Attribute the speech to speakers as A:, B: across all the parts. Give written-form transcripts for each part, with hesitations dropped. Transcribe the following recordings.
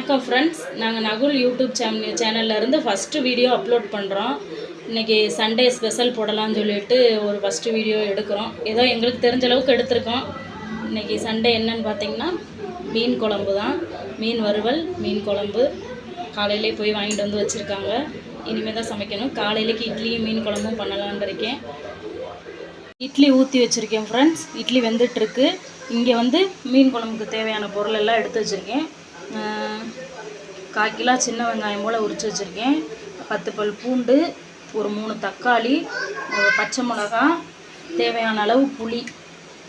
A: வணக்கம் ஃப்ரெண்ட்ஸ், நாங்கள் நகுல் யூடியூப் சேனல்லேருந்து ஃபஸ்ட்டு வீடியோ அப்லோட் பண்ணுறோம். இன்றைக்கி சண்டே ஸ்பெஷல் போடலான்னு சொல்லிட்டு ஒரு ஃபஸ்ட்டு வீடியோ எடுக்கிறோம். ஏதோ எங்களுக்கு தெரிஞ்ச அளவுக்கு எடுத்திருக்கோம். இன்றைக்கி சண்டே என்னன்னு பார்த்தீங்கன்னா மீன் குழம்பு தான். மீன் வறுவல், மீன் குழம்பு காலையிலே போய் வாங்கிட்டு வந்து வச்சுருக்காங்க. இனிமேல் தான் சமைக்கணும். காலையிலேக்கு இட்லியும் மீன் குழம்பும் பண்ணலான்னு இருக்கேன். இட்லி ஊற்றி வச்சுருக்கேன் ஃப்ரெண்ட்ஸ். இட்லி வெந்துட்டுருக்கு. இங்கே வந்து மீன் குழம்புக்கு தேவையான பொருள் எல்லாம் எடுத்து வச்சுருக்கேன். 1/4 கிலோ சின்ன வெங்காயம் போல் உரித்து வச்சுருக்கேன். 10 பல் பூண்டு, ஒரு 3 தக்காளி, ஒரு பச்சை மிளகா, தேவையான அளவு புளி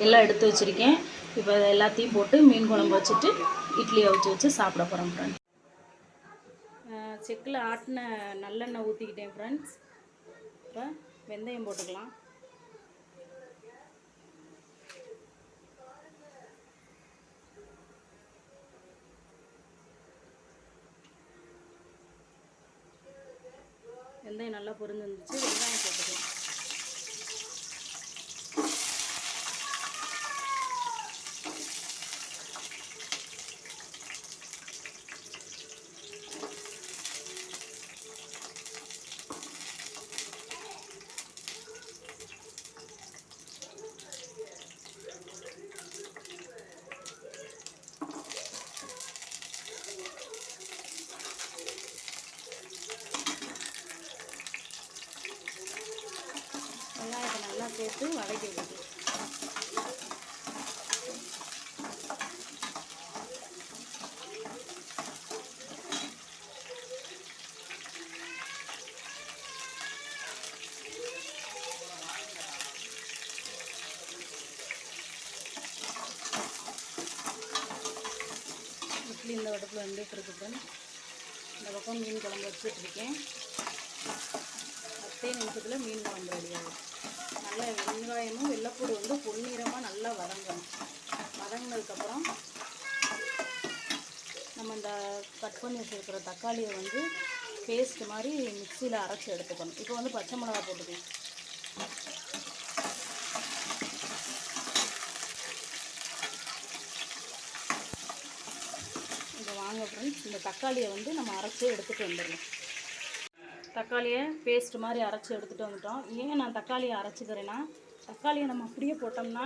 A: எல்லாம் எடுத்து வச்சுருக்கேன். இப்போ எல்லாத்தையும் போட்டு மீன் குழம்பு வச்சுட்டு இட்லியை வச்சு சாப்பிட போகிறோம் ஃப்ரெண்ட்ஸ். செக்கில் ஆட்டின நல்லெண்ணெய் ஊற்றிக்கிட்டேன் ஃப்ரெண்ட்ஸ். இப்போ வெந்தயம் போட்டுக்கலாம். வெந்தயம் நல்லா பொரிஞ்சு வந்துச்சு. வெங்காயம் போட்டுக்கலாம். வெங்காயத்தை நல்லா சேர்த்து வதக்கி விடுது. இட்லி இந்த வடத்தில் வந்துட்டு இருக்குது. இந்த பக்கம் மீன் குழம்பு வச்சுட்ருக்கேன். 10 நிமிஷத்தில் மீன் குழம்பு ரெடி ஆகும். நல்லா வெங்காயமும் வெள்ளைப்பூடு வந்து பொன்னிறமாக நல்லா வதங்கணும். வதங்கினதுக்கப்புறம் நம்ம இந்த கட் பண்ணி வச்சுருக்கிற தக்காளியை வந்து பேஸ்ட் மாதிரி மிக்சியில் அரைச்சி எடுத்துக்கணும். இப்போ வந்து பச்சை மிளகா போட்டுக்கலாம். இப்போ வாங்க ஃப்ரெண்ட்ஸ், இந்த தக்காளியை வந்து நம்ம அரைச்சி எடுத்துகிட்டு வந்துடலாம். தக்காளியை பேஸ்ட் மாதிரி அரைச்சி எடுத்துகிட்டு வந்துட்டோம். ஏன் நான் தக்காளியை அரைச்சிக்கிறேன்னா, தக்காளியை நம்ம அப்படியே போட்டோம்னா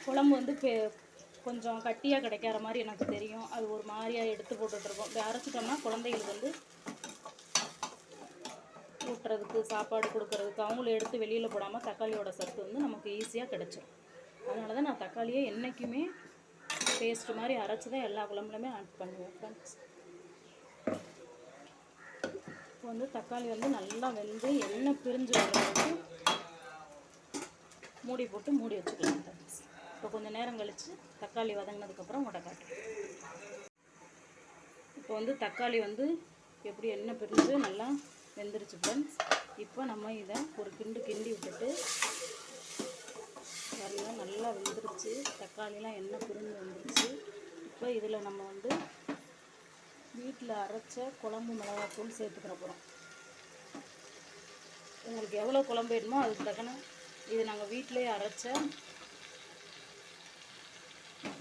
A: குழம்பு வந்து கொஞ்சம் கட்டியாக கிடைக்கிற மாதிரி எனக்கு தெரியும். அது ஒரு மாதிரியாக எடுத்து போட்டுட்ருக்கோம். இப்படி அரைச்சிட்டோம்னா குழந்தைகளுக்கு வந்து ஊட்டுறதுக்கு, சாப்பாடு கொடுக்குறதுக்கு, அவங்கள எடுத்து வெளியில் போடாமல் தக்காளியோட சத்து வந்து நமக்கு ஈஸியாக கிடச்சிடும். அதனால தான் நான் தக்காளியை என்றைக்குமே பேஸ்ட் மாதிரி அரைச்சி தான் எல்லா குழம்புலையுமே ஆட் பண்ணுவேன் ஃப்ரெண்ட்ஸ். இப்போ வந்து தக்காளி வந்து நல்லா வெந்து எண்ணெய் பிரிஞ்சு வர்றதுக்கு மூடி போட்டு மூடி வச்சுக்கலாம் ஃப்ரெண்ட்ஸ். இப்போ கொஞ்சம் நேரம் கழித்து தக்காளி வதங்கினதுக்கப்புறம் உடை காட்டுறேன். இப்போ வந்து தக்காளி வந்து எப்படி எண்ணெய் பிரிஞ்சு நல்லா வெந்துருச்சு ஃப்ரெண்ட்ஸ். இப்போ நம்ம இதை ஒரு கிண்டி விட்டுட்டு எல்லாம் நல்லா வெந்துருச்சு. தக்காளிலாம் எண்ணெய் பிரிஞ்சு வந்துருச்சு. இப்போ இதில் நம்ம வந்து வீட்டில் அரைச்ச குழம்பு மிளகாத்தூள் சேர்த்துக்கிற போகிறோம். உங்களுக்கு எவ்வளோ குழம்பு வேணுமோ அதுக்கு தக்கன, இது நாங்கள் வீட்டிலே அரைச்ச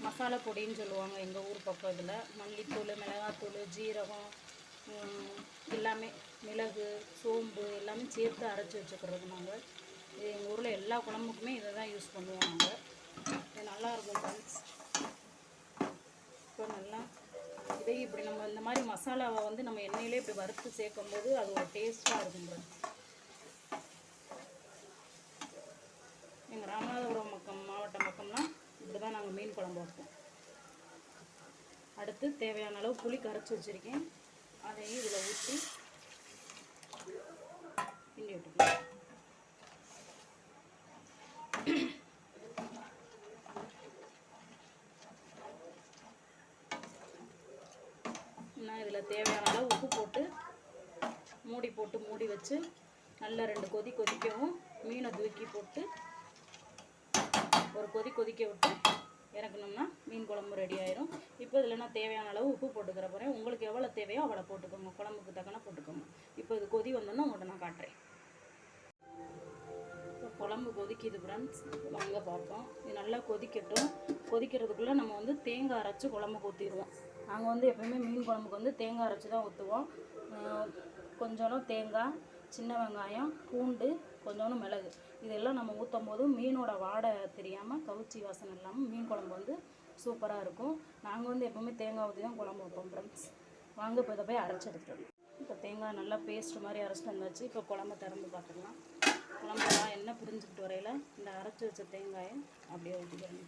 A: மசாலா பொடின்னு சொல்லுவாங்க எங்கள் ஊர் பக்கம். இதில் மல்லித்தூள், மிளகாத்தூள், ஜீரகம் எல்லாமே, மிளகு, சோம்பு எல்லாமே சேர்த்து அரைச்சி வச்சுக்கிறது நாங்கள். இது எங்கள் ஊரில் எல்லா குழம்புக்குமே இதை தான் யூஸ் பண்ணுவோம் நாங்கள். இது நல்லாயிருக்கும் ஃப்ரெண்ட்ஸ். இப்போ நல்லா இதை இப்படி நம்ம இந்த மாதிரி மசாலாவை வந்து நம்ம எண்ணெயிலே இப்படி வறுத்து சேர்க்கும்போது அது ஒரு டேஸ்ட்டாக இருக்கும் ஃப்ரெண்ட்ஸ். எங்கள் ராமநாதபுரம் மாவட்டம் பக்கம்லாம் இப்படி தான் நாங்கள் மீன் குழம்பு வைப்போம். அடுத்து தேவையான அளவு புளி கரைச்சி வச்சுருக்கேன். அதையும் இதில் ஊற்றி கிண்டி விட்டுக்கலாம். நான் இதில் தேவையான அளவு உப்பு போட்டு மூடி வச்சு நல்லா 2 கொதி கொதிக்கவும் மீனை தூக்கி போட்டு ஒரு கொதிக்க விட்டு இறக்கணும்னா மீன் குழம்பு ரெடி ஆயிரும். இப்போ இதில் நான் தேவையான அளவு உப்பு போட்டுக்கிற போகிறேன். உங்களுக்கு எவ்வளோ தேவையோ அவ்வளோ போட்டுக்கோங்க, குழம்புக்கு தக்கன போட்டுக்கோங்க. இப்போ இது கொதி வந்தோன்னா உங்கள்கிட்ட நான் காட்டுறேன். இப்போ குழம்பு கொதிக்குது ஃப்ரெண்ட்ஸ், வாங்க பார்ப்போம். இது நல்லா கொதிக்கட்டும். கொதிக்கிறதுக்குள்ளே நம்ம வந்து தேங்காய் அரைச்சி குழம்பு ஊற்றிடுவோம். நாங்கள் வந்து எப்போயுமே மீன் குழம்புக்கு வந்து தேங்காய் அரைச்சி தான் ஊற்றுவோம். கொஞ்சோண்டு தேங்காய், சின்ன வெங்காயம், பூண்டு, கொஞ்சோண்டு மிளகு இதெல்லாம் நம்ம ஊற்றும் போது மீனோட வாடை தெரியாமல் கவுச்சி வாசனை இல்லாமல் மீன் குழம்பு வந்து சூப்பராக இருக்கும். நாங்கள் வந்து எப்போவுமே தேங்காய் ஊற்றி தான் குழம்பு வைப்போம் ஃப்ரெண்ட்ஸ். வாங்க இப்போ இதை போய் அரைச்சி எடுத்துகிட்டு. இப்போ தேங்காய் நல்லா பேஸ்ட் மாதிரி அரைச்சிட்டு வந்தாச்சு. இப்போ குழம்பு திறந்து பார்த்துக்கலாம். குழம்புலாம் எண்ணெய் பிரிஞ்சுக்கிட்டு வரையில் இந்த அரைச்சி வச்ச தேங்காயை அப்படியே ஊற்றிக்கிறேன்.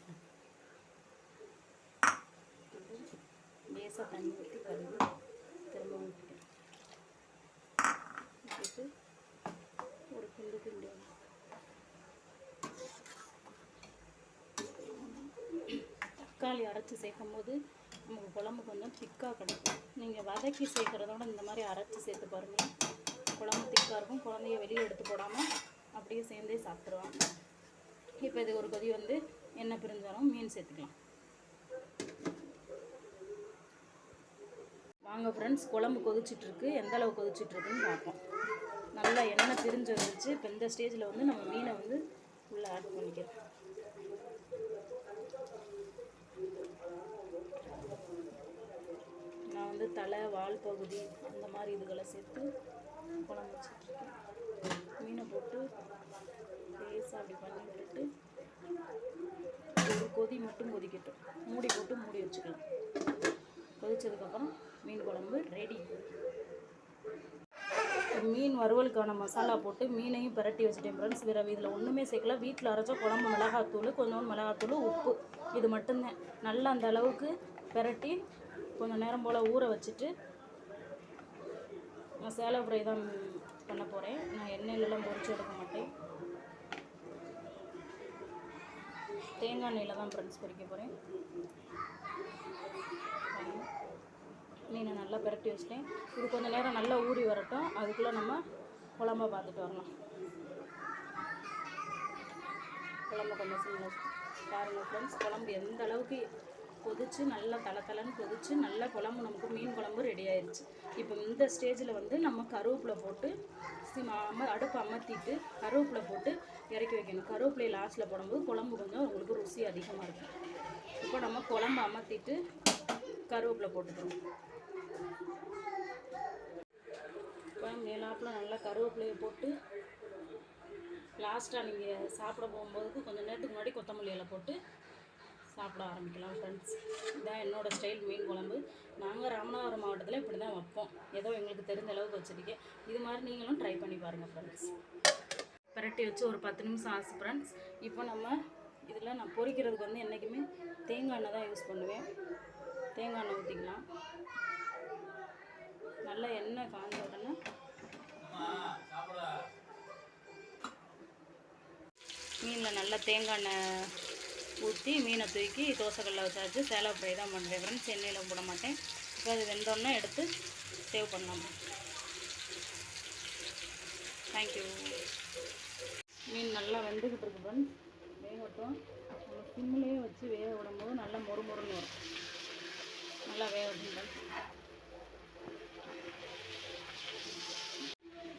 A: லேசாக தண்ணி ஊற்றி கழுவி திரும்ப ஊற்றிக்கிறேன். ஊற்றிட்டு ஒரு கிண்டு தக்காளி அரைச்சி சேர்க்கும் போது நமக்கு குழம்பு கொஞ்சம் திக்காக கிடைக்கும். நீங்கள் வதக்கி சேர்க்குறதோட இந்த மாதிரி அரைச்சி சேர்த்து பாருங்கள், குழம்பு திக்காக இருக்கும். குழந்தைய வெளியே எடுத்து போடாமல் அப்படியே சேர்ந்தே சாப்பிட்ருவாங்க. இப்போ இது ஒரு கொதி வந்து எண்ணெய் பிரிஞ்சாலும் மீன் சேர்த்துக்கலாம். வாங்க ஃப்ரெண்ட்ஸ், குழம்பு கொதிச்சிட்ருக்கு. எந்த அளவு கொதிச்சிட்ருக்குன்னு பார்ப்போம். நல்லா எண்ணெய் பிரிஞ்சு வந்துச்சு. இப்போ இந்த ஸ்டேஜில் வந்து நம்ம மீனை வந்து உள்ளே ஆட் பண்ணிக்கிறோம். நான் வந்து தலை, வால் பகுதி அந்த மாதிரி இதுகளை சேர்த்து குழம்பு வச்சிட்ருக்கேன். மீனை போட்டு லேசாக அப்படி பண்ணி விட்டுட்டு ஒரு கொதி மட்டும் கொதிக்கட்டும். மூடி போட்டு மூடி வச்சுக்கலாம். கொதிச்சதுக்கப்புறம் மீன் குழம்பு ரெடி. மீன் வறுவலுக்கான மசாலா போட்டு மீனையும் பிரட்டி வச்சுட்டேன் ஃப்ரெண்ட்ஸ். வேறு இதில் ஒன்றுமே சேர்க்கல. வீட்டில் அரைச்ச குழம்பு மிளகாத்தூள், கொஞ்சோண்டு மிளகாத்தூள், உப்பு, இது மட்டும்தான். நல்லா அந்த அளவுக்கு பிரட்டி கொஞ்சம் நேரம் போல் ஊற வச்சுட்டு நான் சேலை ஃப்ரை தான் பண்ண போகிறேன். நான் எண்ணெயிலலாம் பொரிச்சு எடுக்க மாட்டேன். தேங்காய் எண்ணெயில் தான் ஃப்ரெண்ட்ஸ் பொரிக்க போகிறேன். மீனை நல்லா பிரட்டி வச்சுட்டேன். இது கொஞ்சம் நேரம் நல்லா ஊறி வரட்டும். அதுக்குள்ளே நம்ம குழம்ப பார்த்துட்டு வரலாம். குழம்பு கொஞ்சம் சின்ன பாருங்கள் ஃப்ரெண்ட்ஸ், குழம்பு எந்த அளவுக்கு கொதித்து நல்லா தலை கொதித்து நல்லா குழம்பு நமக்கு மீன் குழம்பு ரெடி ஆயிடுச்சு. இப்போ இந்த ஸ்டேஜில் வந்து நம்ம கருவேப்பிலை போட்டு அடுப்பு அமர்த்திட்டு கருவேப்பிலை போட்டு இறக்கி வைக்கணும். கருவேப்பிலையை லாஸ்ட்டில் போடும்போது குழம்பு கொஞ்சம் உங்களுக்கு ருசி அதிகமாக இருக்கும். இப்போ நம்ம குழம்பு அமர்த்திட்டு கருவேப்பிலை போட்டுக்கணும். இப்போ மேலாப்பில் நல்லா கருவேப்பிலையை போட்டு லாஸ்ட்டாக நீங்கள் சாப்பிட போகும்போது கொஞ்சம் நேரத்துக்கு முன்னாடி கொத்தமல்லி இலை போட்டு சாப்பிட ஆரம்பிக்கலாம் ஃப்ரெண்ட்ஸ். இதுதான் என்னோடய ஸ்டைல் மீன் குழம்பு. நாங்கள் ராமநாதபுரம் மாவட்டத்தில் இப்படி தான் வைப்போம். ஏதோ எங்களுக்கு தெரிஞ்ச அளவுக்கு வச்சுருக்கேன். இது மாதிரி நீங்களும் ட்ரை பண்ணி பாருங்கள் ஃப்ரெண்ட்ஸ். பிரட்டி வச்சு ஒரு 10 நிமிஷம் ஆச்சு ஃப்ரெண்ட்ஸ். இப்போ நம்ம இதில் நான் பொரிக்கிறதுக்கு வந்து என்றைக்குமே தேங்காய் எண்ணெய் தான் யூஸ் பண்ணுவேன். தேங்காய் எண்ணெய் ஊற்றிக்கலாம். நல்லா எண்ணெய் காஞ்ச உடனே மீனில் நல்லா தேங்காய் எண்ணெய் ஊற்றி மீனை தூக்கி தோசைக்கல்லில் வச்சாச்சு. சேலை ஃப்ரை தான் பண்ணுறேன் ஃப்ரெண்ட்ஸ். எண்ணெயில் போட மாட்டேன். இப்போ அது வெந்தோடனே எடுத்து சேவ் பண்ணலாம். தேங்க்யூ. மீன் நல்லா வெந்துக்கிட்டு இருக்கு ஃப்ரெண்ட்ஸ். வேகட்டும். நம்ம சிம்மிலேயே வச்சு வேக விடும்போது நல்லா மொறுமொறுன்னு வரும். நல்லா வேகட்டும் ஃப்ரெண்ட்ஸ்.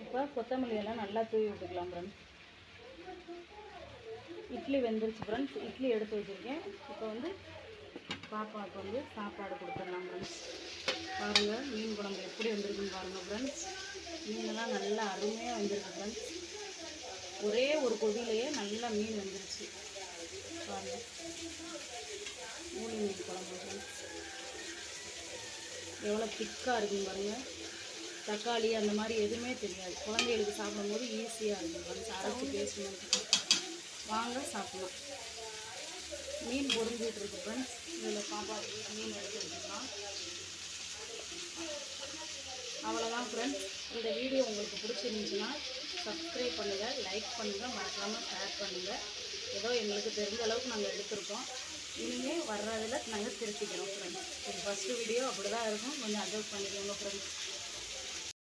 A: இப்போ கொத்தமல்லி எல்லாம் நல்லா தூவி விட்டுக்கலாம் ஃப்ரெண்ட்ஸ். இட்லி வெந்துருச்சு ஃப்ரெண்ட்ஸ். இட்லி எடுத்து வச்சுருக்கேன். இப்போ வந்து பாப்பாவுக்கு வந்து சாப்பாடு கொடுத்துடலாம் ஃப்ரெண்ட்ஸ். பாருங்கள் மீன் குழம்பு எப்படி வந்திருக்குன்னு பாருங்கள் ஃப்ரெண்ட்ஸ். மீனெல்லாம் நல்லா அருமையாக வந்திருக்கு ஃப்ரெண்ட்ஸ். ஒரே ஒரு கொதியிலேயே நல்லா மீன் வந்துருச்சு பாருங்கள். மூணு மீன் குழம்பு ஃப்ரெண்ட்ஸ். எவ்வளோ திக்காக இருக்குன்னு பாருங்கள். தக்காளி அந்த மாதிரி எதுவுமே தெரியாது. குழந்தைகளுக்கு சாப்பிடும்போது ஈஸியாக இருக்கும் ஃப்ரெண்ட்ஸ். அரைச்சி பேசணும். வாங்க சாப்பிடலாம். மீன் பொரிஞ்சிட்டு இருக்கு ஃப்ரெண்ட்ஸ். இதில் பாப்பாவுக்கு மீன் எடுத்து வச்சுக்கலாம். அவ்வளோதான் ஃப்ரெண்ட்ஸ். இந்த வீடியோ உங்களுக்கு பிடிச்சிருந்துச்சுன்னா சப்ஸ்கிரைப் பண்ணுங்கள், லைக் பண்ணுங்கள், மறக்காமல் ஷேர் பண்ணுங்கள். ஏதோ எங்களுக்கு தெரிஞ்ச அளவுக்கு நாங்கள் எடுத்திருக்கோம். இனிமேல் வர்றதில் நாங்கள் திருத்திக்கிறோம் ஃப்ரெண்ட்ஸ். இது ஃபஸ்ட்டு வீடியோ அப்படி தான் இருக்கும். கொஞ்சம் அட்ஜஸ்ட் பண்ணிக்கோங்க ஃப்ரெண்ட்ஸ்.